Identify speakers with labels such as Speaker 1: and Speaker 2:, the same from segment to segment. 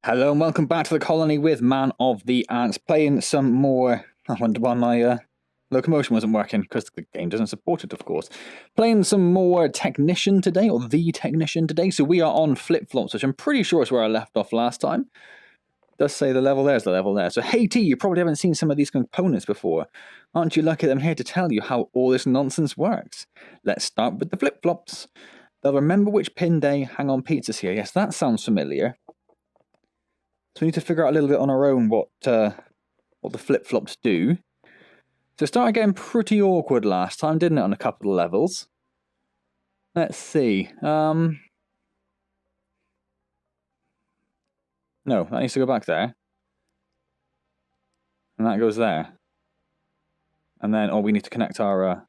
Speaker 1: Hello and welcome back to the colony with Man of the Ants, playing some more. I wonder why my locomotion wasn't working, because the game doesn't support it, of course. Playing some more Technician today, or The Technician today. So we are on flip-flops, which I'm pretty sure is where I left off last time. It does say the level there's the level there. So hey T, you probably haven't seen some of these components before. Aren't you lucky that I'm here to tell you how all this nonsense works? Let's start with the flip-flops. They'll remember which pin they hang on pizzas here. Yes, that sounds familiar. So we need to figure out a little bit on our own what the flip-flops do. So it started getting pretty awkward last time, didn't it, on a couple of levels? Let's see. No, that needs to go back there. And that goes there. And then, oh, we need to connect our...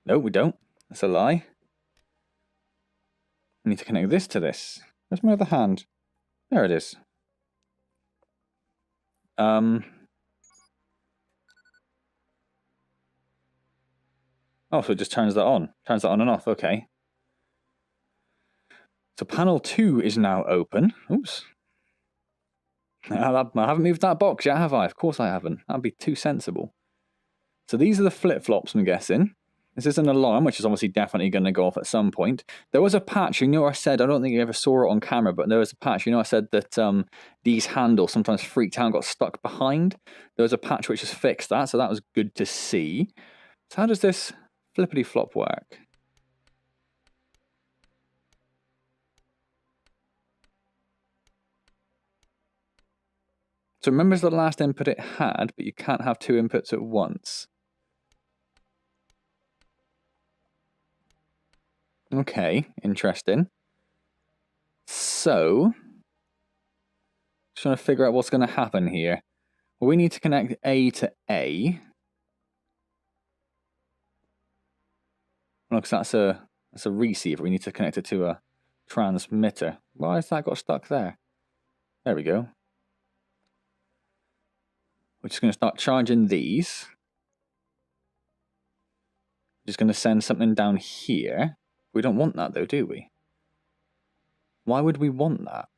Speaker 1: No, we don't. That's a lie. We need to connect this to this. Where's my other hand? There it is. Oh, so it just turns that on. Turns that on and off, okay. So panel 2 is now open. Oops. I haven't moved that box yet, have I? Of course I haven't. That'd be too sensible. So these are the flip-flops, I'm guessing. This is an alarm, which is obviously definitely going to go off at some point. There was a patch, you know, I said, I don't think you ever saw it on camera, but there was a patch, you know, I said that these handles sometimes freaked out and got stuck behind. There was a patch which has fixed that, so that was good to see. So how does this flippity-flop work? So remember the last input it had, but you can't have two inputs at once. Okay, interesting. So, just trying to figure out what's going to happen here. Well, we need to connect A to A. Because that's a receiver. We need to connect it to a transmitter. Why has that got stuck there? There we go. We're just going to start charging these. Just going to send something down here. We don't want that though, do we? Why would we want that?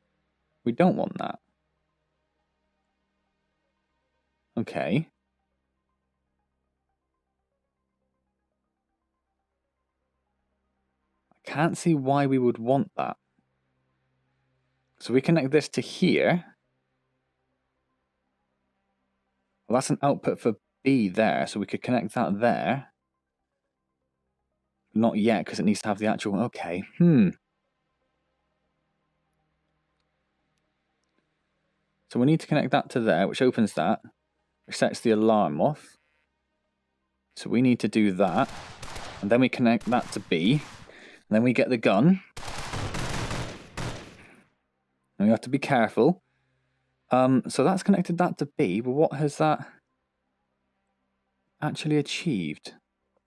Speaker 1: We don't want that. Okay. I can't see why we would want that. So we connect this to here. Well, that's an output for B there, so we could connect that there. Not yet, because it needs to have the actual... Okay, So we need to connect that to there, which opens that, which sets the alarm off. So we need to do that. And then we connect that to B. And then we get the gun. And we have to be careful. So that's connected that to B, but what has that actually achieved?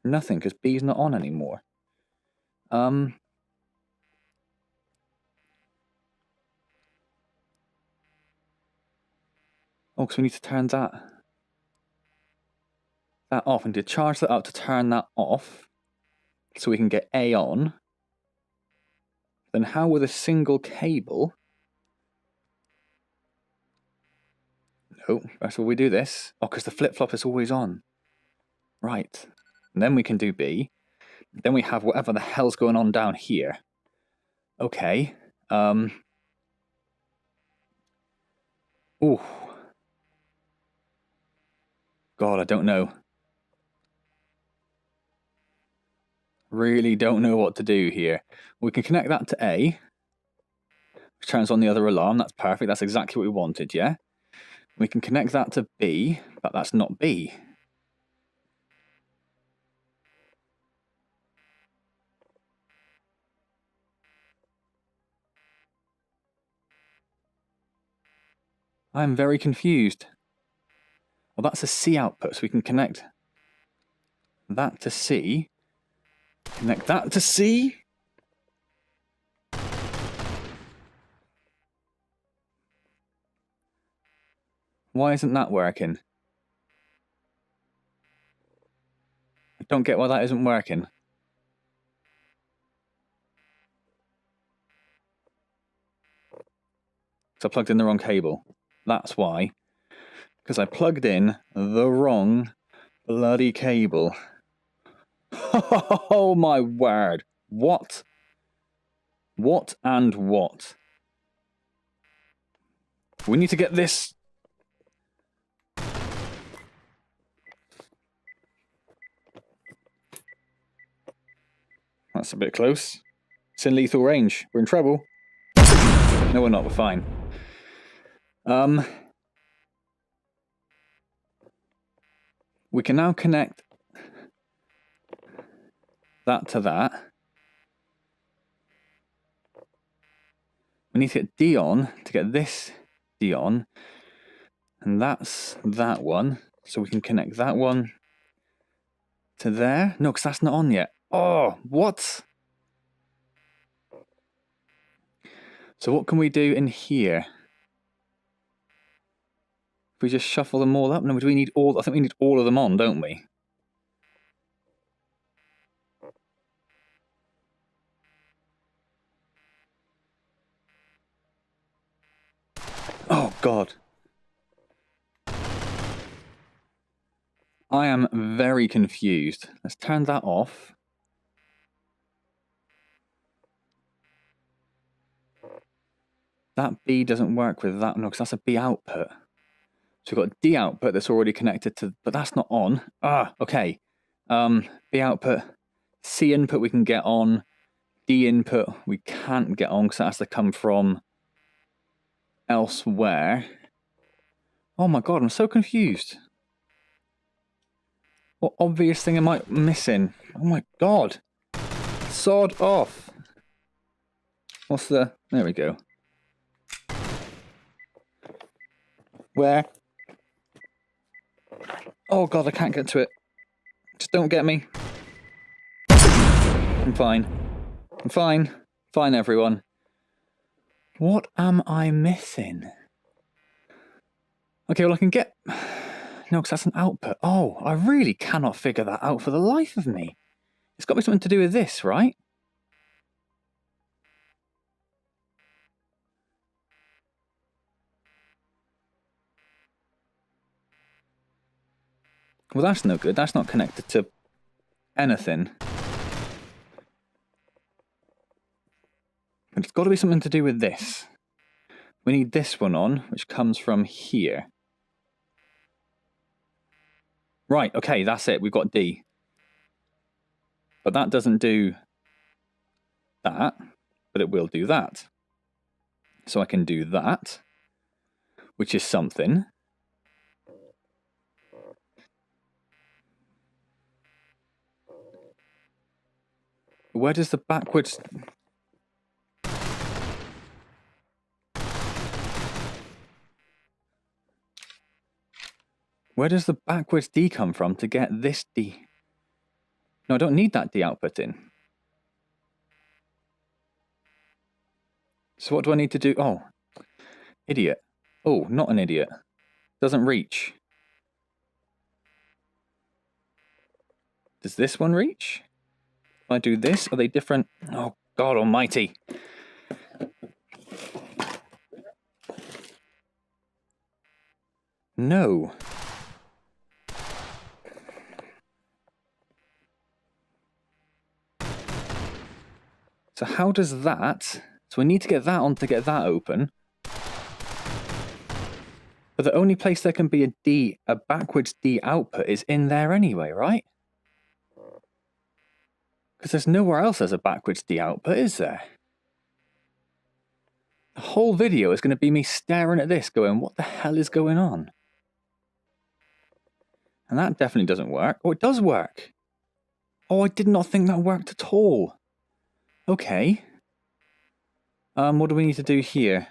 Speaker 1: Nothing, because B's not on anymore. Oh, because we need to turn that off. We need to charge that up to turn that off, so we can get A on. Then how with a single cable? No, that's why we do this. Oh, because the flip-flop is always on. Right. And then we can do B. Then we have whatever the hell's going on down here. Okay. Ooh. God, I don't know. Really don't know what to do here. We can connect that to A, which turns on the other alarm. That's perfect. That's exactly what we wanted, yeah? We can connect that to B, but that's not B. I'm very confused. Well, that's a C output, so we can connect that to C. Connect that to C. Why isn't that working? I don't get why that isn't working. Because I plugged in the wrong cable. That's why. Because I plugged in the wrong bloody cable. Oh my word. What? What and what? We need to get this. That's a bit close. It's in lethal range. We're in trouble. No, we're not. We're fine. We can now connect that to that. We need to get D on to get this D on. And that's that one. So we can connect that one to there. No, because that's not on yet. Oh, what? So what can we do in here? If we just shuffle them all up? No, do we need all? I think we need all of them on, don't we? Oh, God. I am very confused. Let's turn that off. That B doesn't work with that, no, because that's a B output. So we've got D output that's already connected to, but that's not on. Ah, okay. B output, C input we can get on, D input we can't get on because that has to come from elsewhere. Oh my God, I'm so confused. What obvious thing am I missing? Oh my God. Sod off. What's the... There we go. Where? Oh God, I can't get to it. Just don't get me. I'm fine. I'm fine. Fine, everyone. What am I missing? Okay, well I can get... No, because that's an output. Oh, I really cannot figure that out for the life of me. It's got to be something to do with this, right? Well, that's no good. That's not connected to anything. But it's got to be something to do with this. We need this one on, which comes from here. Right, okay, that's it. We've got D. But that doesn't do that, but it will do that. So I can do that, which is something. Where does the backwards... Where does the backwards D come from to get this D? No, I don't need that D output in. So what do I need to do? Oh, idiot. Oh, not an idiot. Doesn't reach. Does this one reach? If I do this, are they different? Oh, God almighty. No. So how does that... So we need to get that on to get that open. But the only place there can be a backwards D output is in there anyway, right? Because there's nowhere else there's a backwards D output, is there? The whole video is going to be me staring at this going, what the hell is going on? And that definitely doesn't work. Oh, it does work. Oh, I did not think that worked at all. Okay. What do we need to do here?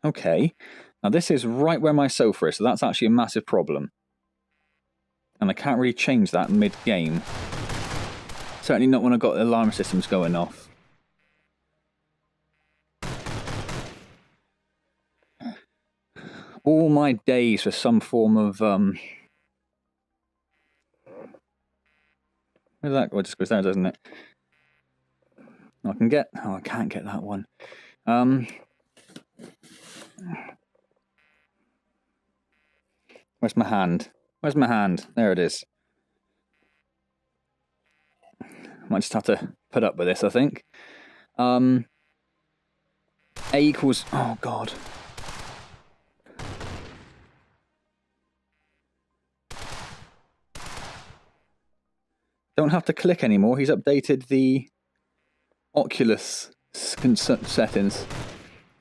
Speaker 1: Okay. Now this is right where my sofa is, so that's actually a massive problem. And I can't really change that mid-game. Certainly not when I've got alarm systems going off. All my days for some form of... Where's that? Oh, it just goes down, doesn't it? I can get... Oh, I can't get that one. Where's my hand? Where's my hand? There it is. Might just have to put up with this, I think. A equals... Oh, God. Don't have to click anymore. He's updated the Oculus settings. So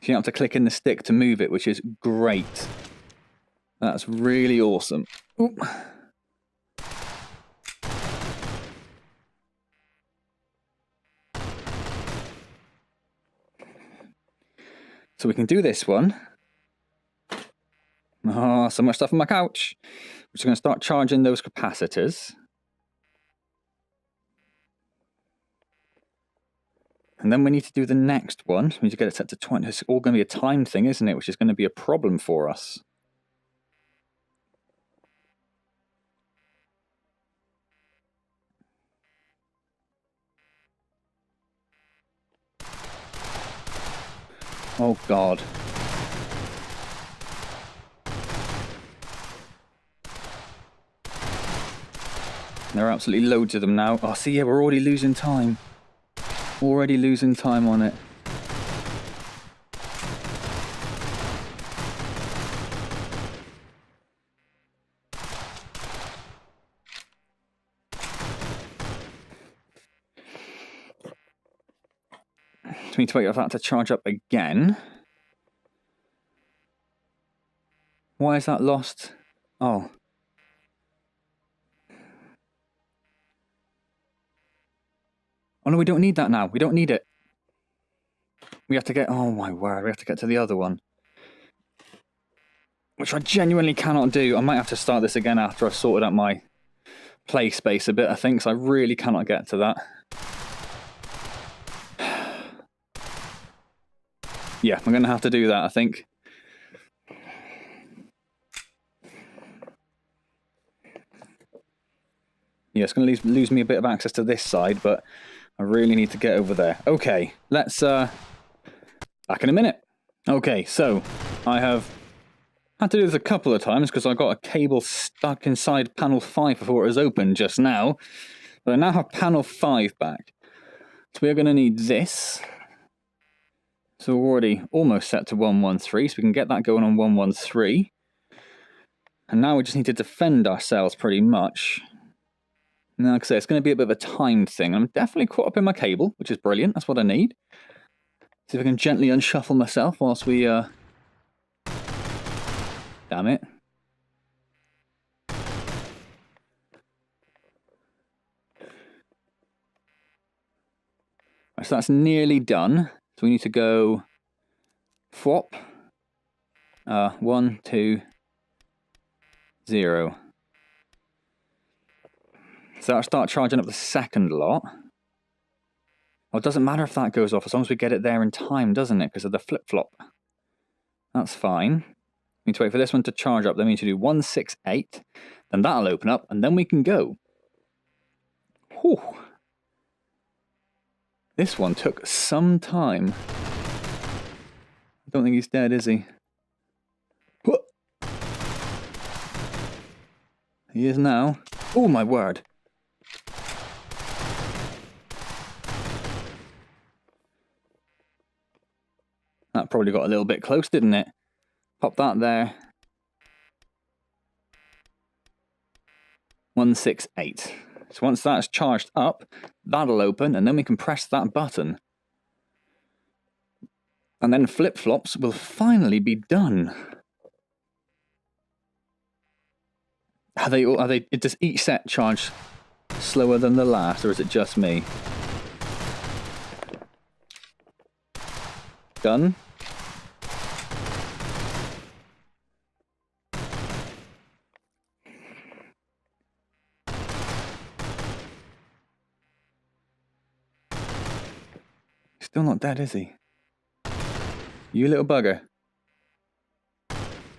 Speaker 1: you don't have to click in the stick to move it, which is great. That's really awesome. Oop. So we can do this one. Oh, so much stuff on my couch. We're just going to start charging those capacitors. And then we need to do the next one. We need to get it set to 20. It's all going to be a time thing, isn't it? Which is going to be a problem for us. Oh, God. There are absolutely loads of them now. Oh, see, yeah, we're already losing time. Already losing time on it. So we need to wait for that to charge up again. Why is that lost? Oh. Oh no, we don't need that now. We don't need it. We have to get... Oh my word, we have to get to the other one. Which I genuinely cannot do. I might have to start this again after I've sorted out my play space a bit, I think, so I really cannot get to that. Yeah, I'm going to have to do that, I think. Yeah, it's going to lose me a bit of access to this side, but I really need to get over there. Okay, let's... back in a minute. Okay, so I have had to do this a couple of times because I got a cable stuck inside panel 5 before it was open just now. But I now have panel 5 back. So we're going to need this. So we're already almost set to 113, so we can get that going on 113. And now we just need to defend ourselves pretty much. Now, like I say, it's going to be a bit of a timed thing. I'm definitely caught up in my cable, which is brilliant. That's what I need. See if I can gently unshuffle myself whilst we... Damn it. Right, so that's nearly done. So we need to go... Swap. 1, 2, 0. So I'll start charging up the second lot. Well, it doesn't matter if that goes off, as long as we get it there in time, doesn't it? Because of the flip-flop. That's fine. We need to wait for this one to charge up. Then we need to do 168. Then that'll open up, and then we can go. Whew. This one took some time. I don't think he's dead, is he? Whoa. He is now. Oh, my word. That probably got a little bit close, didn't it? Pop that there. 168. So once that's charged up, that'll open, and then we can press that button. And then flip-flops will finally be done. Does each set charge slower than the last, or is it just me? Done. Still not dead, is he? You little bugger.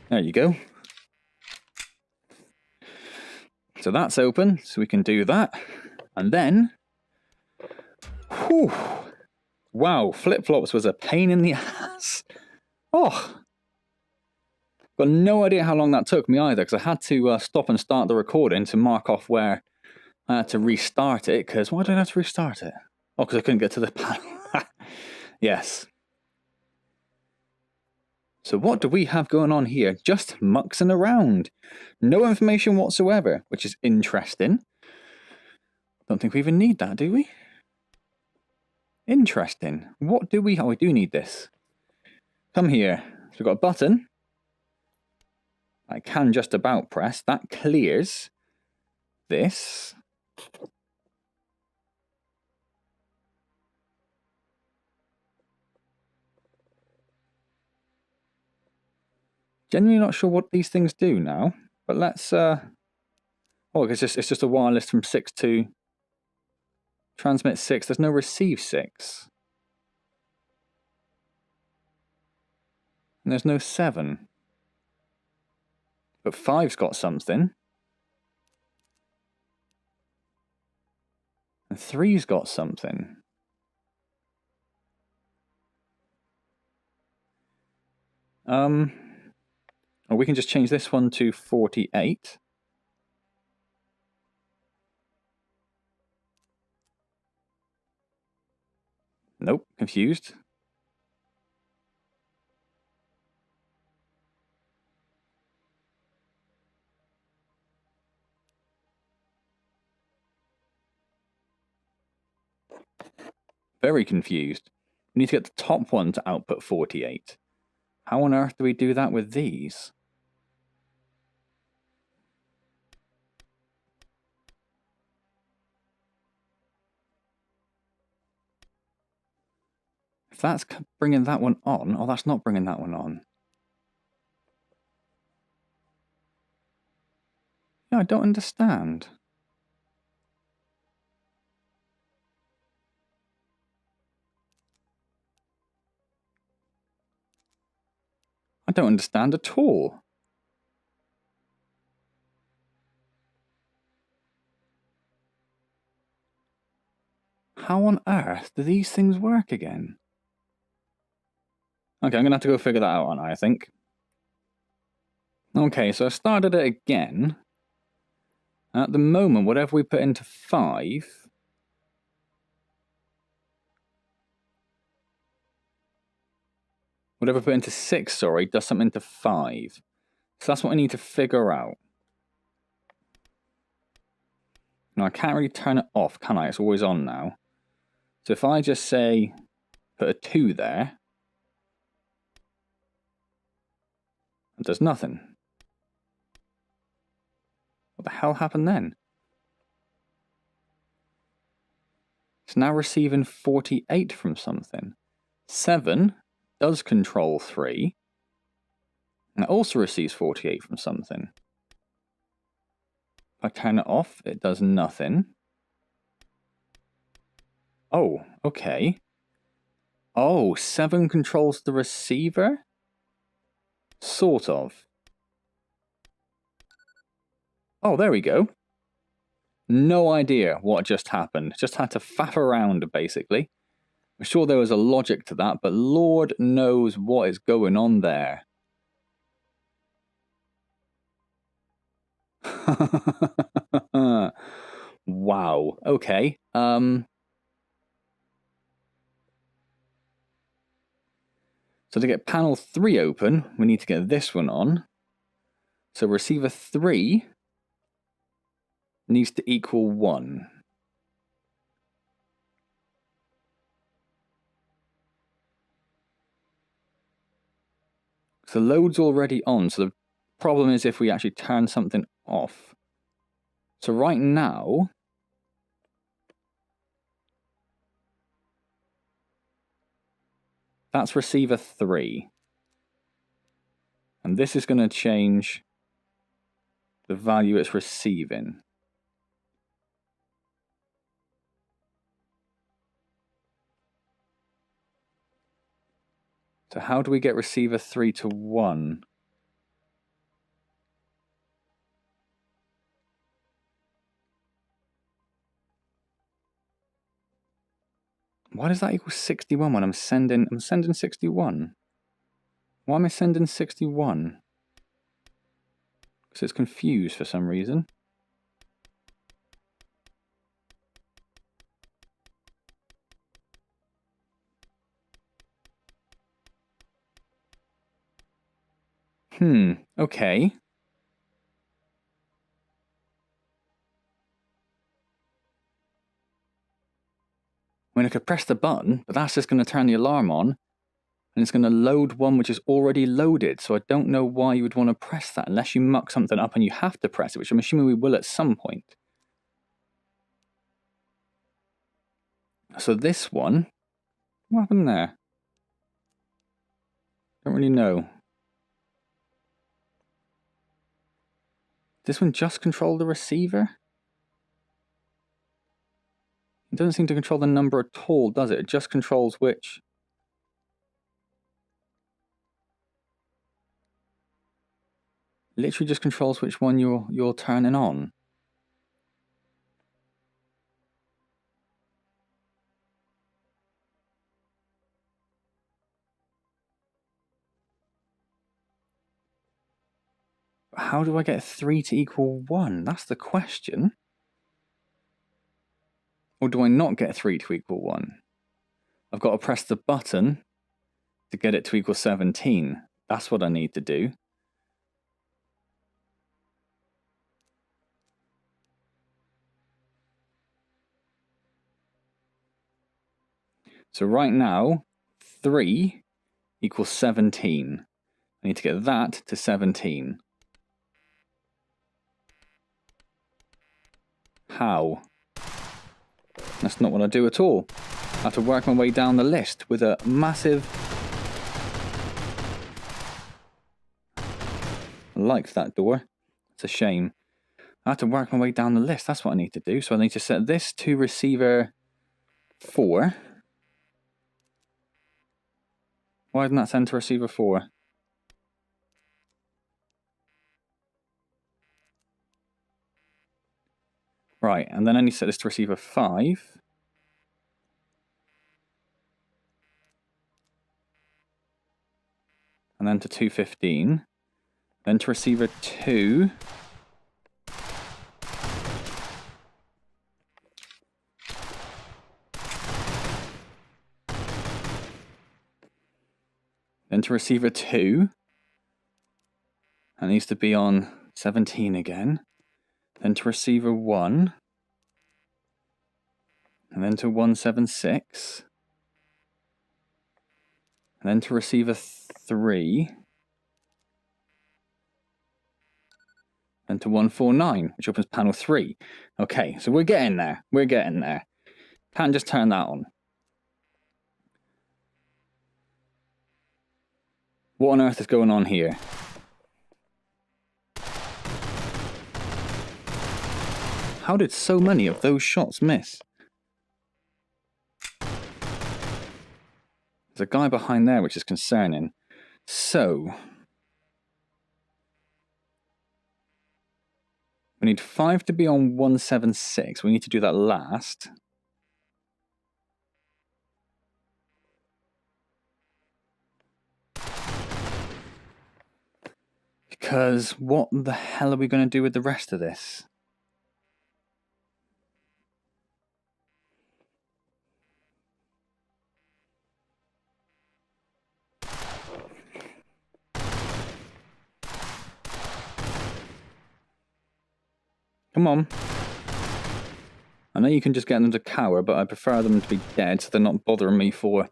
Speaker 1: There you go. So that's open, so we can do that. And then... Whew, Wow, flip-flops was a pain in the ass. Oh, got no idea how long that took me either, because I had to stop and start the recording to mark off where I had to restart it, because why did I have to restart it? Oh, because I couldn't get to the panel. Yes. So what do we have going on here? Just muxing around. No information whatsoever, which is interesting. Don't think we even need that, do we? Interesting. What do we... Oh, we do need this. Come here. So we've got a button. I can just about press. That clears this. Genuinely not sure what these things do now, but let's... Oh, it's just a wireless from 6 to... Transmit 6. There's no receive 6. And there's no 7. But 5's got something. And 3's got something. Or we can just change this one to 48. Nope, confused. Very confused. We need to get the top one to output 48. How on earth do we do that with these? If that's bringing that one on, oh, that's not bringing that one on. Yeah, I don't understand. I don't understand at all. How on earth do these things work again? Okay, I'm going to have to go figure that out, aren't I think. Okay, so I started it again. At the moment, whatever we put into 5... Whatever we put into 6, sorry, does something to 5. So that's what I need to figure out. Now, I can't really turn it off, can I? It's always on now. So if I just say, put a 2 there, it does nothing. What the hell happened then? It's now receiving 48 from something. 7 does control 3. And it also receives 48 from something. If I turn it off, it does nothing. Oh, okay. Oh, 7 controls the receiver? Sort of. Oh, there we go. No idea what just happened. Just had to faff around, basically. I'm sure there was a logic to that, but Lord knows what is going on there. Wow. Okay. So to get panel 3 open, we need to get this one on. So receiver 3 needs to equal 1. So load's already on, so the problem is if we actually turn something off. So right now, that's receiver 3. And this is going to change the value it's receiving. So how do we get receiver 3 to 1? Why does that equal 61 when I'm sending 61? Why am I sending 61? Because it's confused for some reason. Okay. I mean, I could press the button, but that's just going to turn the alarm on, and it's going to load one which is already loaded, so I don't know why you would want to press that, unless you muck something up and you have to press it, which I'm assuming we will at some point. So this one, what happened there? Don't really know. This one just control the receiver? It doesn't seem to control the number at all, does it? It just controls which. Literally just controls which one you're turning on. How do I get 3 to equal 1? That's the question. Or do I not get 3 to equal 1? I've got to press the button to get it to equal 17. That's what I need to do. So right now, 3 equals 17. I need to get that to 17. How? That's not what I do at all. I have to work my way down the list with a massive... I liked that door. It's a shame. I have to work my way down the list. That's what I need to do. So I need to set this to receiver 4. Why isn't that sent to receiver 4? Right, and then I need to set this to receiver 5. And then to 215. Then to receiver 2. Then to receiver 2. That needs to be on 17 again. Then to receiver 1. And then to 176. And then to receiver 3. And to 149, which opens panel 3. Okay, so we're getting there. We're getting there. Can't just turn that on. What on earth is going on here? How did so many of those shots miss? There's a guy behind there, which is concerning. So, we need 5 to be on 176. We need to do that last. Because what the hell are we going to do with the rest of this? Come on. I know you can just get them to cower, but I prefer them to be dead so they're not bothering me for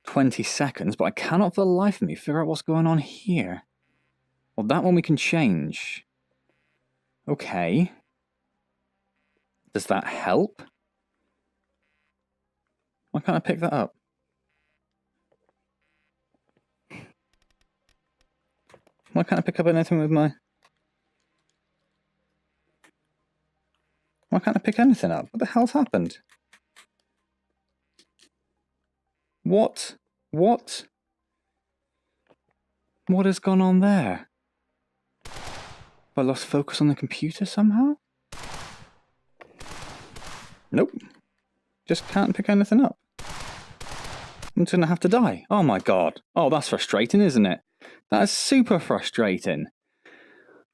Speaker 1: 20 seconds. But I cannot for the life of me figure out what's going on here. Well, that one we can change. Okay. Does that help? Why can't I pick that up? Why can't I pick up anything with my... Why can't I pick anything up? What the hell's happened? What? What? What has gone on there? Have I lost focus on the computer somehow? Nope. Just can't pick anything up. I'm just going to have to die. Oh my god. Oh, that's frustrating, isn't it? That is super frustrating.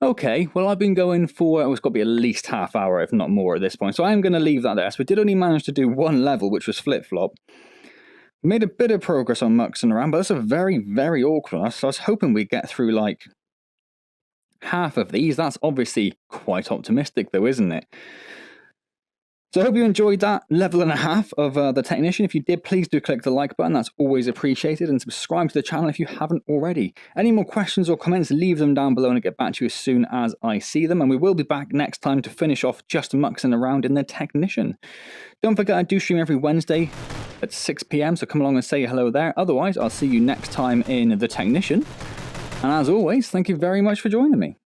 Speaker 1: Okay, well, I've been going for, it's got to be at least half hour, if not more at this point. So I am going to leave that there. So we did only manage to do one level, which was flip-flop. Made a bit of progress on muxing around, but that's a very, very awkward one. So I was hoping we'd get through, like, half of these. That's obviously quite optimistic, though, isn't it? So I hope you enjoyed that level and a half of the Technician. If you did, please do click the like button. That's always appreciated. And subscribe to the channel if you haven't already. Any more questions or comments, leave them down below and I'll get back to you as soon as I see them. And we will be back next time to finish off just muxing around in the Technician. Don't forget, I do stream every Wednesday at 6 PM, so come along and say hello there. Otherwise, I'll see you next time in the Technician. And as always, thank you very much for joining me.